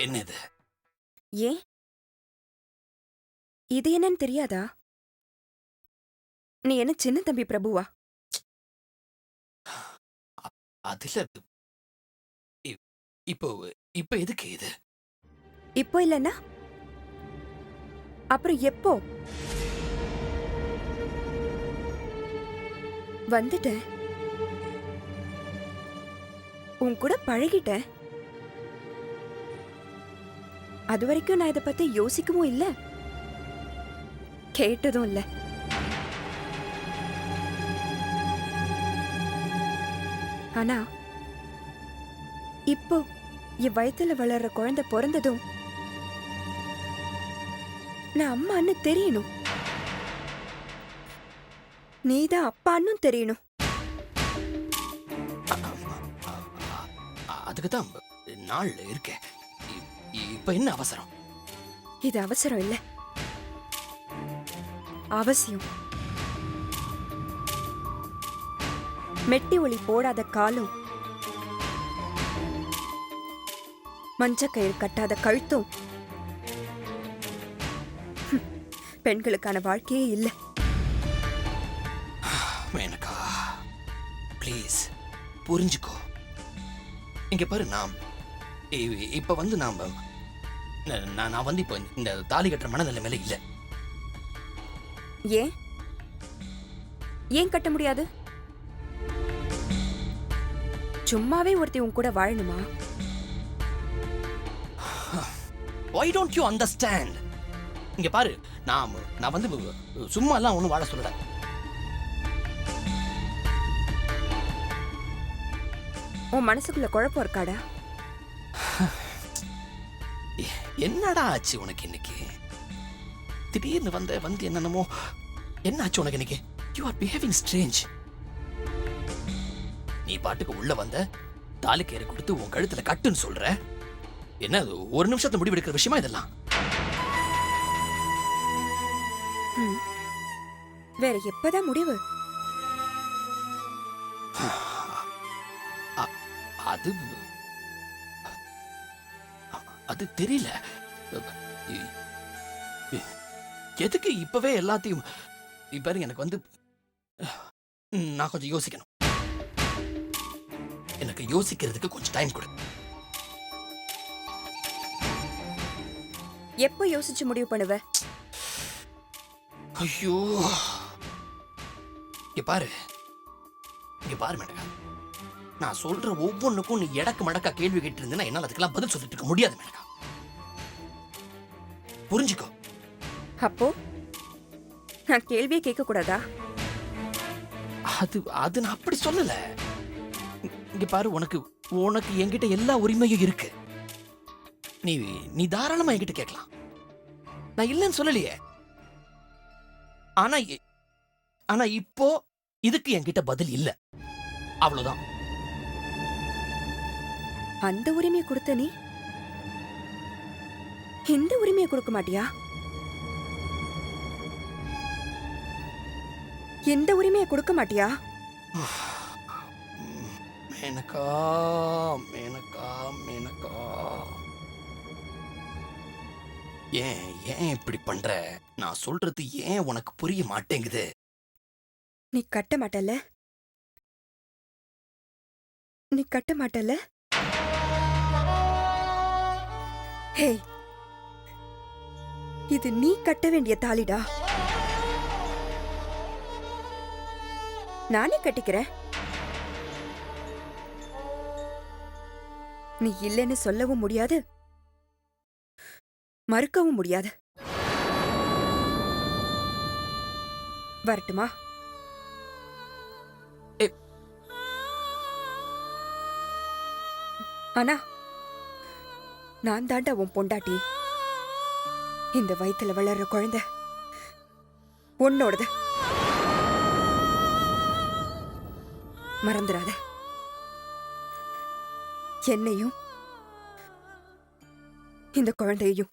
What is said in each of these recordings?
என்னது? ஏன் இது என்னன்னு தெரியாதா? நீ என்ன சின்ன தம்பி பிரபுவா? அதுல இப்போ இப்போ எதுக்கு இது? இப்போ இல்லன்னா அப்புறம் எப்போ? வந்துட்டேன், உன் கூட பழகிட்டேன். அது வரைக்கும் நான் இதை பத்தி யோசிக்கவும் இல்ல, கேட்டதும் இல்ல. ஆனா இப்போ என் வயித்துல வளர்ற குழந்தை பிறந்ததும் நான் அம்மான்னு தெரியணும், நீதான் அப்பான்னு தெரியணும். அதுக்குதான் நாள் இருக்க. இப்ப என்ன அவசரம்? இது அவசரம் இல்ல, அவசியம். மெட்டி ஒளி போடாத காலும் மஞ்சக்கயிறு கட்டாத கழுத்தும் பெண்களுக்கான வாழ்க்கையே இல்ல. மேனகா, ப்ளீஸ் புரிஞ்சுக்கோ. இங்க பாரு, நான் இப்ப வந்து நான் வந்து இப்ப இந்த தாலி கட்டுற மனநிலைமையில இல்ல. ஏன் ஏன் கட்ட முடியாது? சும்மாவே ஒருத்தி உன் கூட வாழணுமா? Why don't you understand? இங்க பாரு, நான் வந்து சும்மா எல்லாம் ஒண்ணும் வாழ சொல்லல. உன் மனசுக்குள்ள குழப்பம் இருக்காடா? என்னடா ஆச்சு உனக்கு இன்னைக்கு? திடீர்னு வந்து என்னென்னமோ. என்ன ஆச்சு உனக்கு இன்னைக்கு? You are behaving strange. நீ பாட்டுக்கு உள்ள வந்த, தாலிக்கயிறு கொடுத்து உன் கழுத்துல கட்டுன்னு சொல்ற. என்ன ஒரு நிமிஷத்துல முடிவெடுக்கிற விஷயமா இதெல்லாம்? வேற எப்பதான் முடிவு? அது அது தெரியல. எதுக்கு இப்பவே எல்லாத்தையும்? இப்ப எனக்கு வந்து நான் கொஞ்சம் யோசிக்கணும். எனக்கு யோசிக்கிறதுக்கு கொஞ்சம் டைம் கொடு. எப்போ யோசிச்சு முடிவு பண்ணுவ? ஐயோ, இங்க பாரு மேனகா, நான் சொல்ற ஒவ்வொன்றுக்கும் நீ எடக்கு மடக்கா கேள்வி கேட்டு இருந்தேன்னா என்னால அதுக்கெல்லாம் பதில் சொல்லிட்டு இருக்க முடியாது மேனகா. புரிஞ்சுக்கோ. அப்போ நான் கேள்வியே கேட்க கூடாதா? அது நான் அப்படி சொல்லல. இங்க பாரு, உனக்கு என்கிட்ட எல்லா உரிமையும் இருக்கு. நீ தாராளமா என்கிட்ட கேட்கலாம், நான் இல்லைன்னு சொல்லலையே. ஆனா இப்போ இதுக்கு என்கிட்ட பதில் இல்ல, அவ்வளவுதான். அந்த உரிமையை கொடுத்த நீ இந்த உரிமையை கொடுக்க மாட்டியா? எந்த உரிமையை கொடுக்க மாட்டியா? மேனகா, மேனகா, மேனகா, ஏன் இப்படி பண்ற? நான் சொல்றது ஏன் உனக்கு புரிய மாட்டேங்குது? நீ கட்ட மாட்டல, நீ கட்ட மாட்டல. ஹே, இது நீ கட்ட வேண்டிய தாலிடா. நானே கட்டிக்கிறேன். நீ இல்லைன்னு சொல்லவும் முடியாது, மறுக்கவும் முடியாது. வரட்டுமா? ஆனா நான் தாண்டா உன் பொண்டாட்டி. இந்த வயித்துல வளர்ற குழந்தை உன்னோடது, மறந்துடாத. என்னையும் இந்த குழந்தையையும்.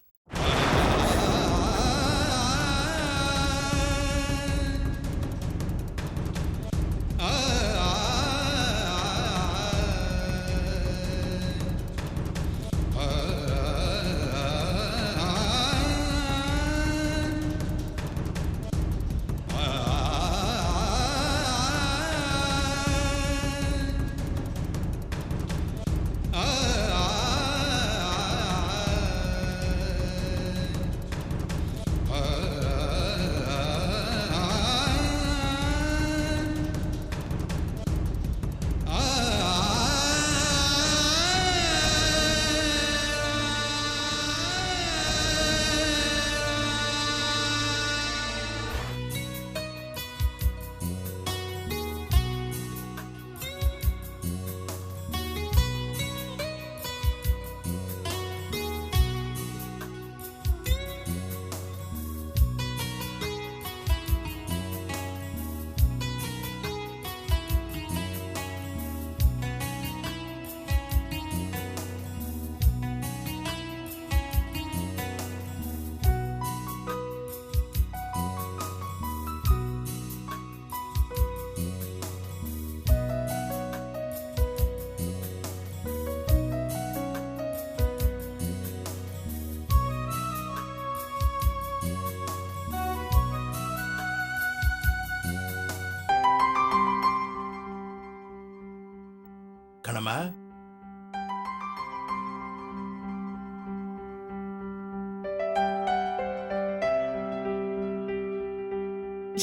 கண்ணம்மா,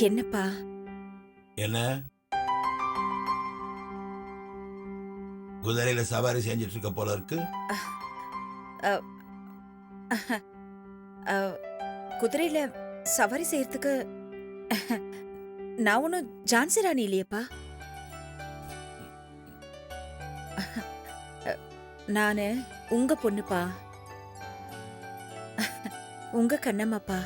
என்னப்பா? என்ன குதிரையில சவாரி செஞ்சிட்டு இருக்க போல இருக்கு? குதிரையில சவாரி செய்யறதுக்கு நான் ஒன்னும் ஜான்சி ராணி இல்லையப்பா. நானு உங்க பொண்ணுப்பா, உங்க கண்ணம்மாப்பா.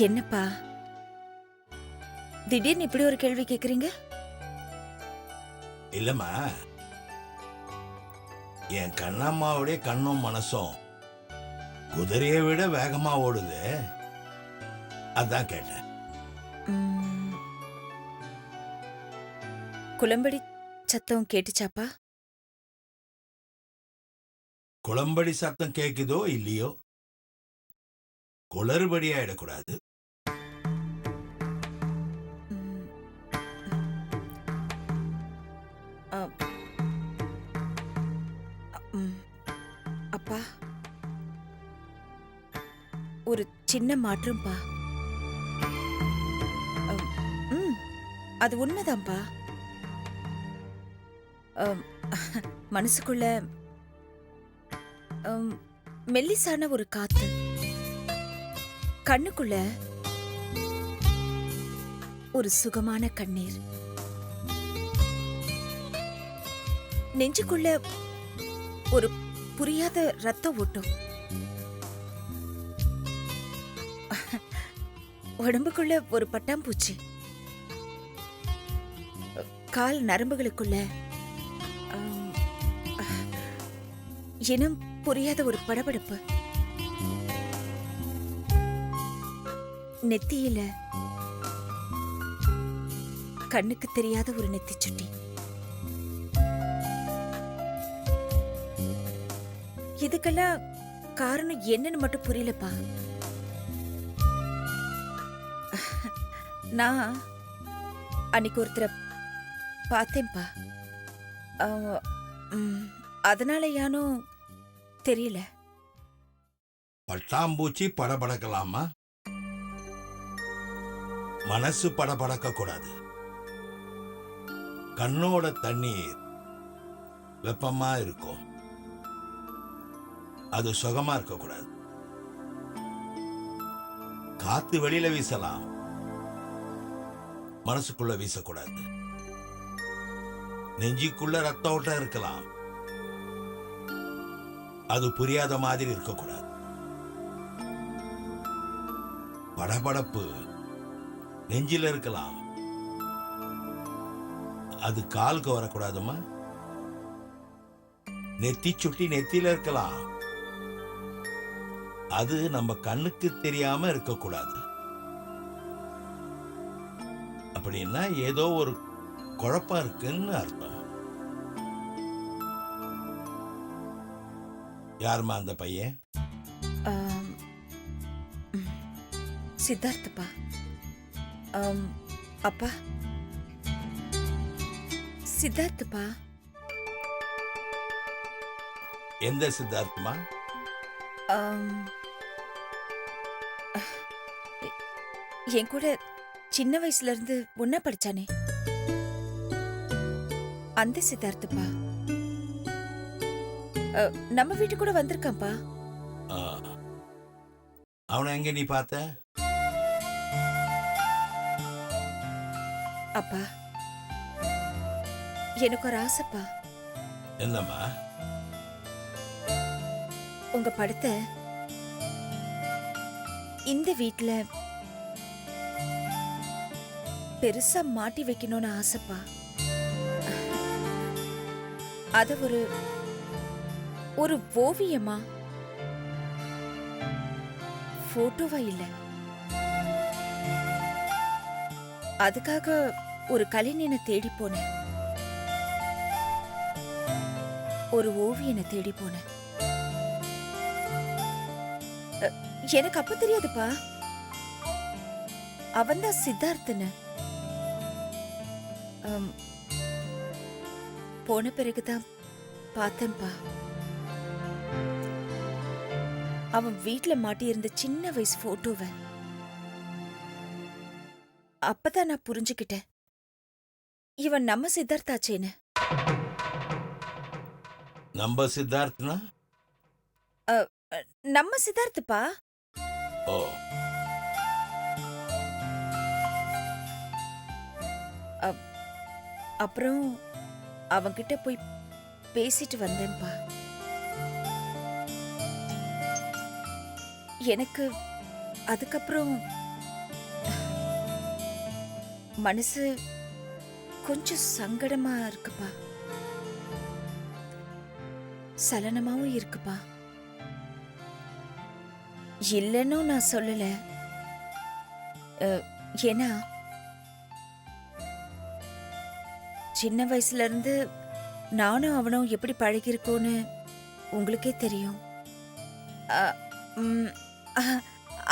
என்னப்பா திடீர்னு இப்படி ஒரு கேள்வி கேக்குறீங்க? இல்லம்மா, என் கண்ணம்மாவுடைய கண்ணும் மனசும் குதிரையை விட வேகமா ஓடுது, அதான் கேட்டேன். ம், குளம்படி சத்தம் கேட்டுச்சாப்பா? குளம்படி சத்தம் கேக்குதோ இல்லையோ, குளறுபடி ஆயிடக்கூடாது. ம், அ, ம், அப்பா ஒரு சின்ன மாற்றம்பா. ம், அது உண்மைதான்ப்பா. அம், மனசுக்குள்ள மெல்லிசான ஒரு காத்து, கண்ணுக்குள்ள ஒரு சுகமான கண்ணீர், நெஞ்சுக்குள்ள ஒரு புரியாத ரத்த ஓட்டம், உடம்புக்குள்ள ஒரு பட்டாம்பூச்சி, கால் நரம்புகளுக்குள்ள இனம் புரியாத ஒரு படபடப்பு, நெத்தியில கண்ணுக்கு தெரியாத ஒரு நெத்தி சுட்டி. இதுக்கெல்லாம் காரணம் என்னன்னு மட்டும் புரியலப்பா. நான் அன்னைக்கு ஒருத்தரை பார்த்தேன்ப்பா. அதனால யானோ தெரியல. பட்டாம்பூச்சி படபடக்கலாமா, மனசு படபடக்க கூடாது. கண்ணோட தண்ணீர் வெப்பமா இருக்கும், அது சுகமா இருக்க கூடாது. காத்து வெளியில வீசலாம், மனசுக்குள்ள வீசக்கூடாது. நெஞ்சுக்குள்ள ரத்த ஓட்டம் இருக்கலாம், அது புரியாத மாதிரி இருக்கக்கூடாது. படபடப்பு நெஞ்சில இருக்கலாம், அது காலுக்கு வரக்கூடாதுமா. நெத்தி சுட்டி நெத்தியில இருக்கலாம், அது நம்ம கண்ணுக்கு தெரியாம இருக்கக்கூடாது. அப்படின்னா ஏதோ ஒரு குழப்பம் இருக்குன்னு அர்த்தம். யாருமா அந்த பையன்? சித்தார்த்தப்பா. அப்பா, சித்தார்த்தப்பா. எந்த சித்தார்த்தமா? என் கூட சின்ன வயசுல இருந்து ஒன்னா படிச்சானே, அந்த சித்தார்த்தப்பா. நம்ம வீட்டு கூட வந்திருக்கான்ப்பா. அவனை எங்க நீ பார்த்த? அப்பா, எனக்கு ஒரு ஆசைப்பா. என்னம்மா? உங்க படத்தை இந்த வீட்ல பெருசா மாட்டி வைக்கணும்னு ஆசைப்பா. அத ஒரு ஒரு ஓவியமா, போட்டோவா இல்ல. அதுக்காக ஒரு கலைஞனை தேடி போனேன், ஒரு ஓவியனை தேடி போனேன். எனக்கு அப்ப தெரியாதுப்பா. அவன்தான் சித்தார்த்தன்னு. ஆம், போன பிறகுதான் பார்த்தேன்பா. அவன் வீட்ல மாட்டியிருந்த சின்ன வயசு போட்டோவை அப்பதான் நான் புரிஞ்சுக்கிட்டேன், இவன் நம்ம சித்தார்த்தாச்சேன்னு. நம்ம சித்தார்த்தனா? அ, அ, நம்ம சித்தார்த்துப்பா. ஓ, அப்புறம் அவன்கிட்ட போய் பேசிட்டு வந்தேன்பா. எனக்கு அதுக்கப்புறம் மனசு கொஞ்சம் சங்கடமா இருக்குப்பா, சலனமாவும் இருக்குப்பா. இல்லைன்னு நான் சொல்லல. ஏன்னா சின்ன வயசுல இருந்து நானும் அவனும் எப்படி பழகிருக்கோன்னு உங்களுக்கே தெரியும். அ, ம், அ,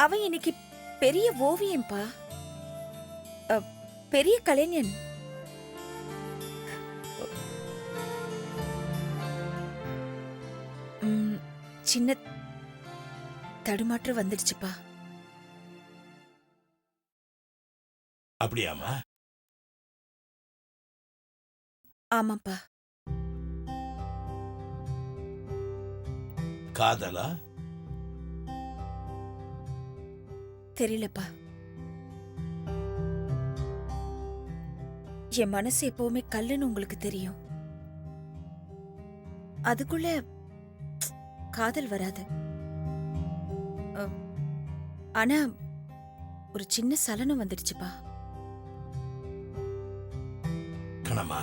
அவன் இன்னைக்கு பெரிய ஓவியம்பா, பெரிய கலைஞன். சின்ன தடுமாற்றம் வந்துடுச்சுப்பா. அப்படியாமா? ஆமாப்பா. காதலா? தெரியலப்பா. என் மனசு எப்பவுமே கல்லுன்னு உங்களுக்கு தெரியும். அதுக்குள்ள காதல் வராது. ஆனா ஒரு சின்ன சலனம் வந்துடுச்சுப்பா. கணமா,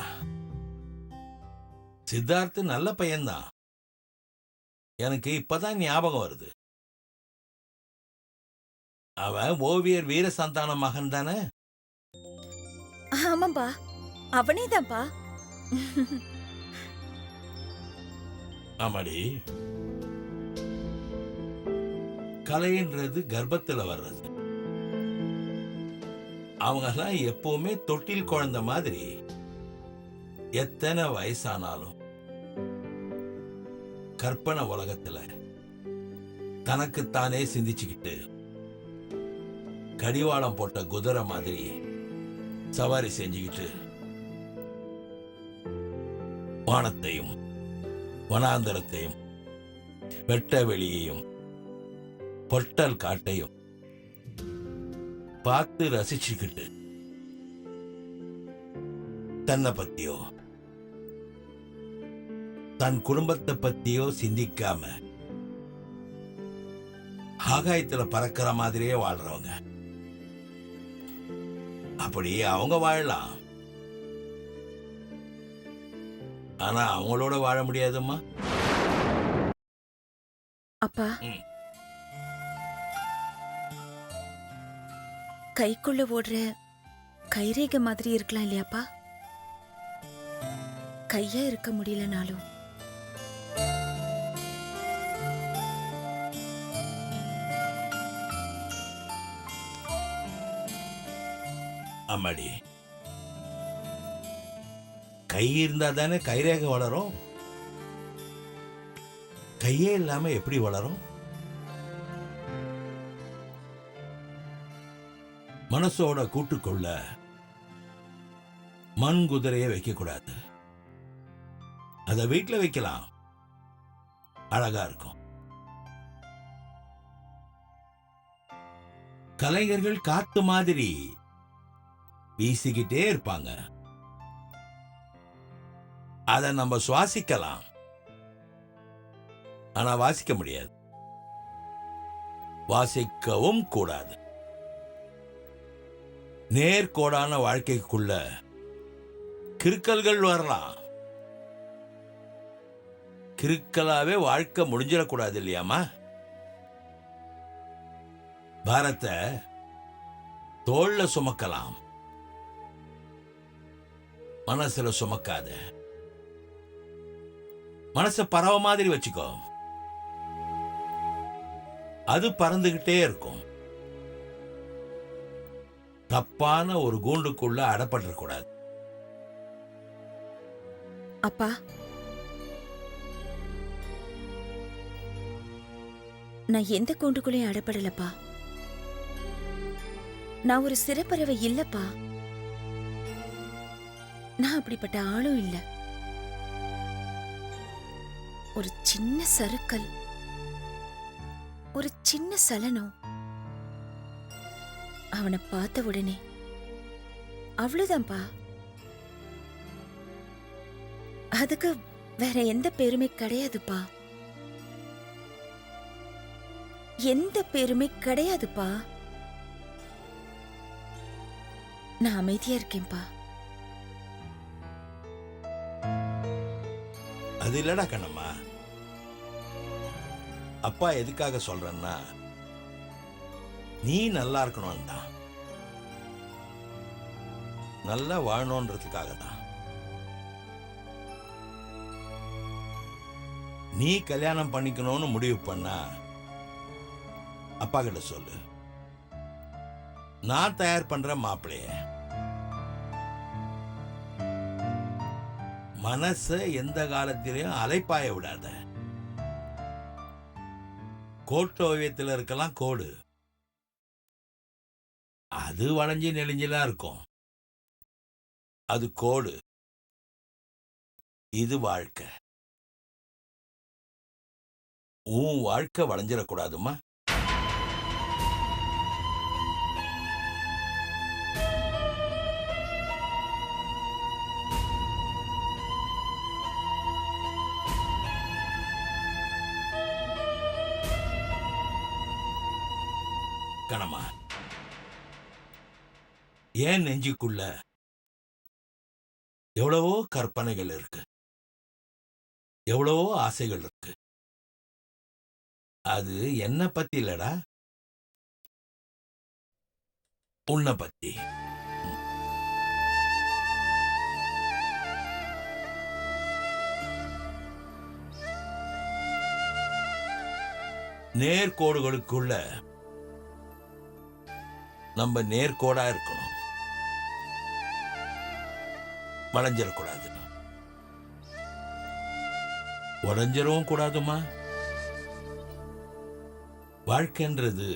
சித்தார்த்து நல்ல பையன்தான். எனக்கு இப்பதான் ஞாபகம் வருது. அவன் ஓவியர் வீரசந்தான மகன் தானே? ஆமாப்பா, அவனேதான்ப்பா. ஆமாடி, கலைன்றது கர்ப்பத்துல வர்றது. அவங்கெல்லாம் எப்பவுமே தொட்டில் குழந்தை மாதிரி. எத்தனை வயசானாலும் கற்பனை உலகத்துல தனக்குத்தானே சிந்திச்சுக்கிட்டு கடிவாளம் போட்ட குதிரை மாதிரி சவாரி செஞ்சுக்கிட்டு வானத்தையும் வனாந்தரத்தையும் வெட்ட வெளியையும் பொட்டல் காட்டையும் பார்த்து ரசிச்சுக்கிட்டு தன்னை பத்தியோ தன் குடும்பத்தை பத்தியோ சிந்திக்காம ஆகாயத்துல பறக்கிற மாதிரியே வாழ்றவங்க. அப்படி அவங்க வாழலாம், ஆனா அவங்களோட வாழ முடியாதும்மா. அப்பா, ம். கைக்குள்ள ஓடுற கைரேகை மாதிரி இருக்கலாம் இல்லையாப்பா? கையா இருக்க முடியலனாலும் அம்மாடி, கை இருந்தா தானே கைரேகை வளரும். கையே இல்லாம எப்படி வளரும்? மனசோட கூட்டுக்குள்ள மண் குதிரைய வைக்க கூடாது. அத வீட்டுல வைக்கலாம், அழகா இருக்கும். கலைஞர்கள் காத்து மாதிரி வீசிக்கிட்டே இருப்பாங்க. அத நம்ம சுவாசிக்கலாம், ஆனா வாசிக்க முடியாது, வாசிக்கவும் கூடாது. நேர்கோடான வாழ்க்கைக்குள்ள கிறுக்கல்கள் வரலாம். கிறுக்கலாவே வாழ்க்கை முடிஞ்சிடக்கூடாது இல்லையாமா? பாரத்தை தோள்ல சுமக்கலாம், மனசுல சுமக்காத. மனச பறவை மாதிரி வச்சுக்கோ, அது பறந்துகிட்டே இருக்கும். தப்பான ஒரு கூண்டுக்குள்ள அடப்பட்டுற கூடாது. அப்பா, நான் எந்த கூண்டுக்குள்ளேயும் அடப்படலப்பா. நான் ஒரு சிறப்பறவை இல்லப்பா. நான் அப்படிப்பட்ட ஆளும் இல்ல. ஒரு சின்ன சறுக்கல், ஒரு சின்ன சலனம், அவனை பார்த்த உடனே அவ்வளவுதான்ப்பா. அதுக்கு வேற எந்த பேருமே கிடையாதுப்பா. எந்த பேருமே கிடையாதுப்பா. நான் அமைதியா இருக்கேன்பா. அது இல்லடா கண்ணம்மா. அப்பா எதுக்காக சொல்றேன்னா, நீ நல்லா இருக்கணும் தான், நல்லா வாழணுன்றதுக்காக தான். நீ கல்யாணம் பண்ணிக்கணும்னு முடிவு பண்ணா அப்பா கிட்ட சொல்லு, நான் தயார் பண்ற மாப்பிளைய. மனச எந்த காலத்திலையும் அலைப்பாய விடாத. கோட்டு ஓவியத்தில் இருக்கலாம் கோடு, அது வளைஞ்சி நெளிஞ்செல்லாம் இருக்கும். அது கோடு, இது வாழ்க்கை. உன் வாழ்க்கை வளைஞ்சிடக்கூடாதுமா. கணமா, ஏன் நெஞ்சுக்குள்ள எவ்வளவோ கற்பனைகள் இருக்கு, எவ்வளவோ ஆசைகள் இருக்கு. அது என்ன பத்தி இல்லடா, உன்னை பத்தி. நேர்கோடுகளுக்குள்ள நம்ம நேர்கோடா இருக்கணும், வளைஞ்சிடக்கூடாது. உடஞ்சிடவும் கூடாதுமா. வாழ்க்கைன்றது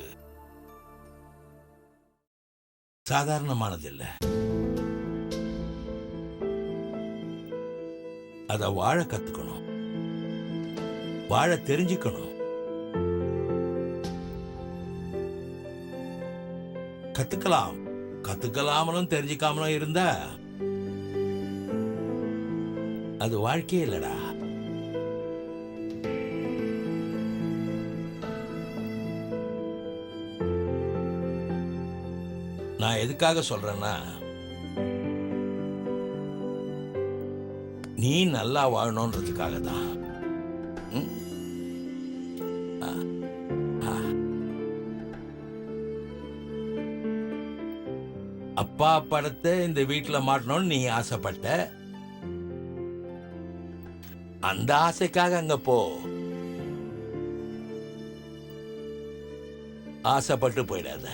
சாதாரணமானது இல்ல. அத வாழ கத்துக்கணும், வாழ தெரிஞ்சுக்கணும். கத்துக்கலாமலும் தெரிஞ்சுக்காமலும் இருந்தா அது வாழ்க்கையே இல்லடா. நான் எதுக்காக சொல்றேன்னா, நீ நல்லா வாழணுன்றதுக்காக தான். அப்பா படத்தை இந்த வீட்டுல மாட்டணும்னு நீ ஆசைப்பட்ட. அந்த ஆசைக்காக அங்க போ. ஆசைப்பட்டு போயிடாத.